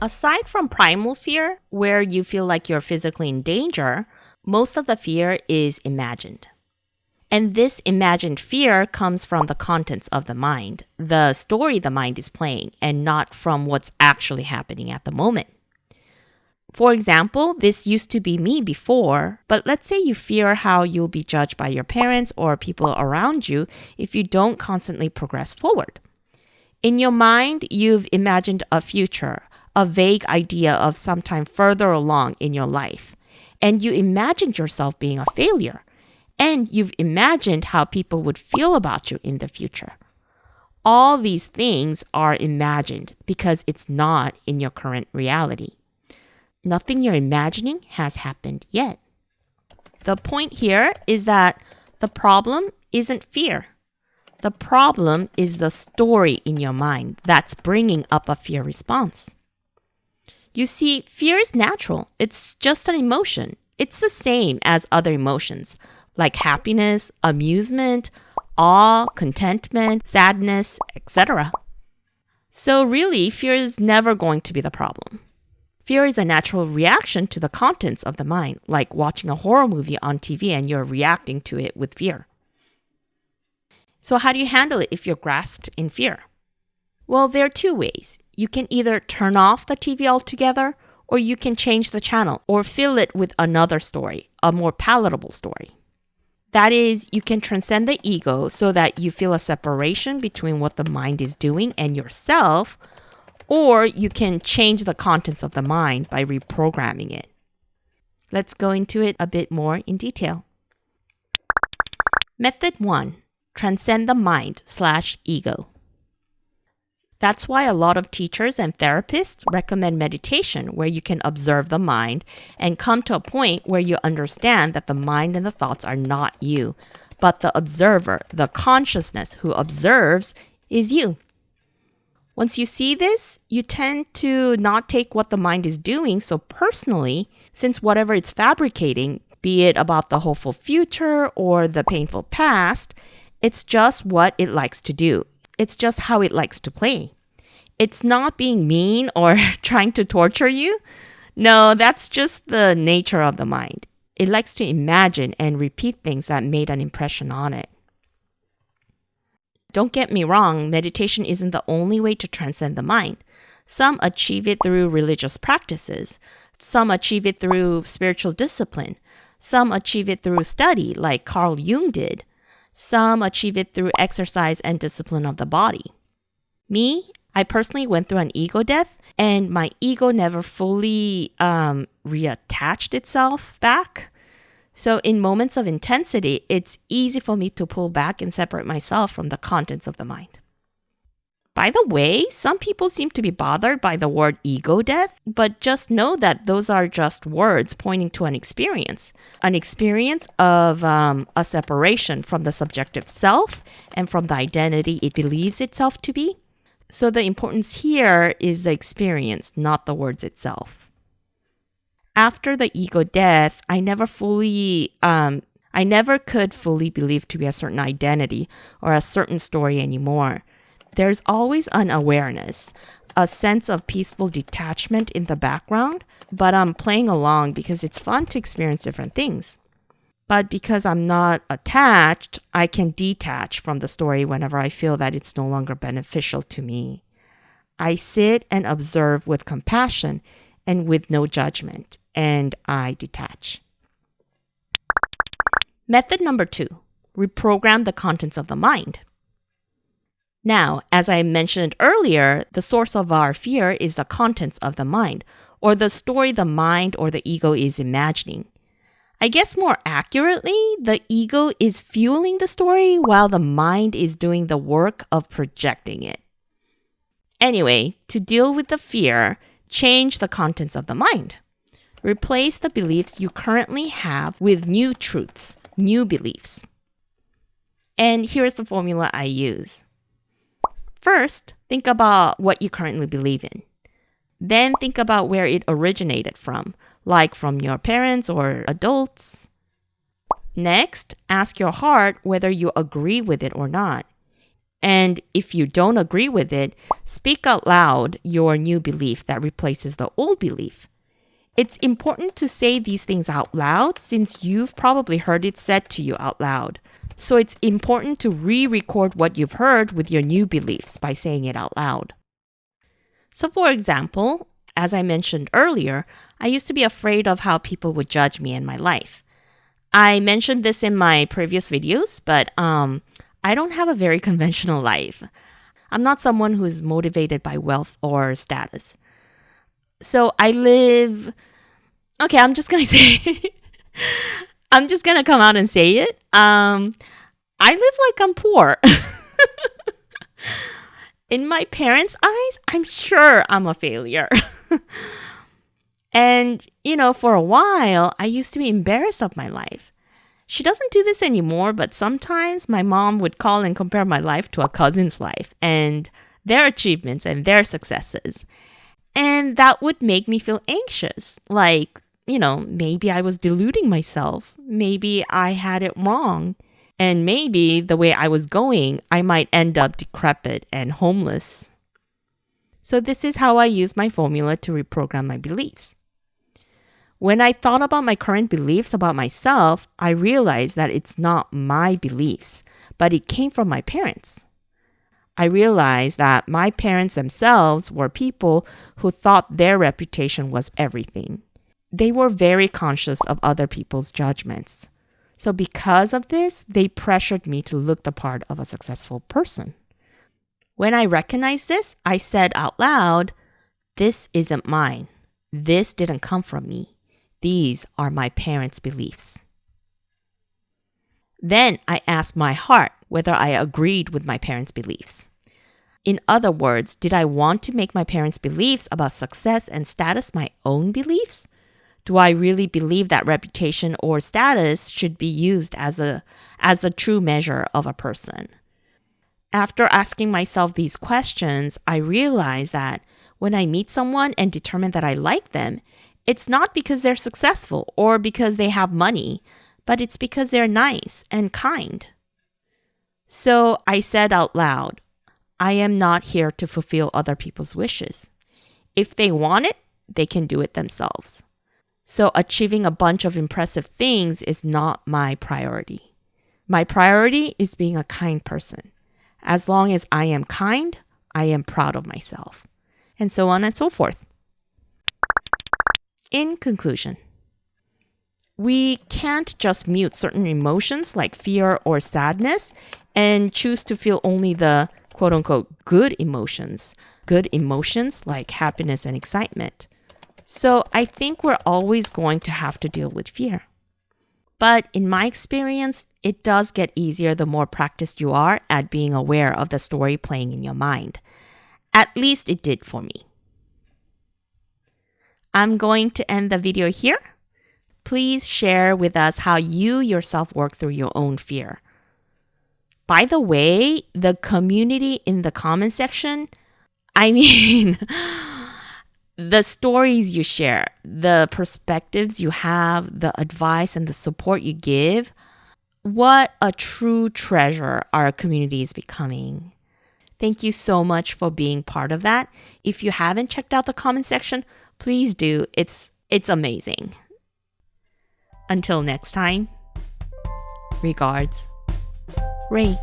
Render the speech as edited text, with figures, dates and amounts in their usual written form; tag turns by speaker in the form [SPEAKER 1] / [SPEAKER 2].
[SPEAKER 1] Aside from primal fear, where you feel like you're physically in danger, most of the fear is imagined. And this imagined fear comes from the contents of the mind, the story the mind is playing, and not from what's actually happening at the moment. For example, this used to be me before, but let's say you fear how you'll be judged by your parents or people around you if you don't constantly progress forward. In your mind, you've imagined a future, a vague idea of sometime further along in your life, and you imagined yourself being a failure, and you've imagined how people would feel about you in the future. All these things are imagined because it's not in your current reality. Nothing you're imagining has happened yet. The point here is that the problem isn't fear. The problem is the story in your mind that's bringing up a fear response. You see, fear is natural. It's just an emotion. It's the same as other emotions, like happiness, amusement, awe, contentment, sadness, etc. So really, fear is never going to be the problem. Fear is a natural reaction to the contents of the mind, like watching a horror movie on TV and you're reacting to it with fear. So how do you handle it if you're grasped in fear? Well, there are two ways. You can either turn off the TV altogether, or you can change the channel or fill it with another story, a more palatable story. That is, you can transcend the ego so that you feel a separation between what the mind is doing and yourself, or you can change the contents of the mind by reprogramming it. Let's go into it a bit more in detail. Method 1. Transcend the mind/ego. That's why a lot of teachers and therapists recommend meditation, where you can observe the mind and come to a point where you understand that the mind and the thoughts are not you, but the observer, the consciousness who observes, is you. Once you see this, you tend to not take what the mind is doing so personally, since whatever it's fabricating, be it about the hopeful future or the painful past, it's just what it likes to do. It's just how it likes to play. It's not being mean or trying to torture you. No, that's just the nature of the mind. It likes to imagine and repeat things that made an impression on it. Don't get me wrong, meditation isn't the only way to transcend the mind. Some achieve it through religious practices. Some achieve it through spiritual discipline. Some achieve it through study, like Carl Jung did. Some achieve it through exercise and discipline of the body. Me, I personally went through an ego death, and my ego never fully reattached itself back. So in moments of intensity, it's easy for me to pull back and separate myself from the contents of the mind. By the way, some people seem to be bothered by the word ego death, but just know that those are just words pointing to an experience of a separation from the subjective self and from the identity it believes itself to be. So the importance here is the experience, not the words itself. After the ego death, I never could fully believe to be a certain identity or a certain story anymore. There's always an awareness, a sense of peaceful detachment in the background, but I'm playing along because it's fun to experience different things. But because I'm not attached, I can detach from the story whenever I feel that it's no longer beneficial to me. I sit and observe with compassion and with no judgment, and I detach. Method number 2, reprogram the contents of the mind. Now, as I mentioned earlier, the source of our fear is the contents of the mind, or the story the mind or the ego is imagining. I guess more accurately, the ego is fueling the story while the mind is doing the work of projecting it. Anyway, to deal with the fear, change the contents of the mind. Replace the beliefs you currently have with new truths, new beliefs. And here's the formula I use. First, think about what you currently believe in. Then think about where it originated from, like from your parents or adults. Next, ask your heart whether you agree with it or not. And if you don't agree with it, speak out loud your new belief that replaces the old belief. It's important to say these things out loud since you've probably heard it said to you out loud. So it's important to re-record what you've heard with your new beliefs by saying it out loud. So for example, as I mentioned earlier, I used to be afraid of how people would judge me in my life. I mentioned this in my previous videos, but I don't have a very conventional life. I'm not someone who's motivated by wealth or status. So I live, okay, I'm just going to say, I'm just going to come out and say it. I live like I'm poor. In my parents' eyes, I'm sure I'm a failure. And, for a while, I used to be embarrassed of my life. She doesn't do this anymore, but sometimes my mom would call and compare my life to a cousin's life and their achievements and their successes. And that would make me feel anxious. Like, maybe I was deluding myself. Maybe I had it wrong. And maybe the way I was going, I might end up decrepit and homeless. So this is how I use my formula to reprogram my beliefs. When I thought about my current beliefs about myself, I realized that it's not my beliefs, but it came from my parents. I realized that my parents themselves were people who thought their reputation was everything. They were very conscious of other people's judgments. So because of this, they pressured me to look the part of a successful person. When I recognized this, I said out loud, "This isn't mine. This didn't come from me. These are my parents' beliefs." Then I asked my heart whether I agreed with my parents' beliefs. In other words, did I want to make my parents' beliefs about success and status my own beliefs? Do I really believe that reputation or status should be used as a true measure of a person? After asking myself these questions, I realized that when I meet someone and determine that I like them, it's not because they're successful or because they have money, but it's because they're nice and kind. So I said out loud, I am not here to fulfill other people's wishes. If they want it, they can do it themselves. So achieving a bunch of impressive things is not my priority. My priority is being a kind person. As long as I am kind, I am proud of myself. And so on and so forth. In conclusion, we can't just mute certain emotions like fear or sadness and choose to feel only the quote-unquote good emotions like happiness and excitement. So I think we're always going to have to deal with fear. But in my experience, it does get easier the more practiced you are at being aware of the story playing in your mind. At least it did for me. I'm going to end the video here. Please share with us how you yourself work through your own fear. By the way, the community in the comment section, the stories you share, the perspectives you have, the advice and the support you give, what a true treasure our community is becoming. Thank you so much for being part of that. If you haven't checked out the comment section, please do. It's amazing. Until next time, regards, Ray.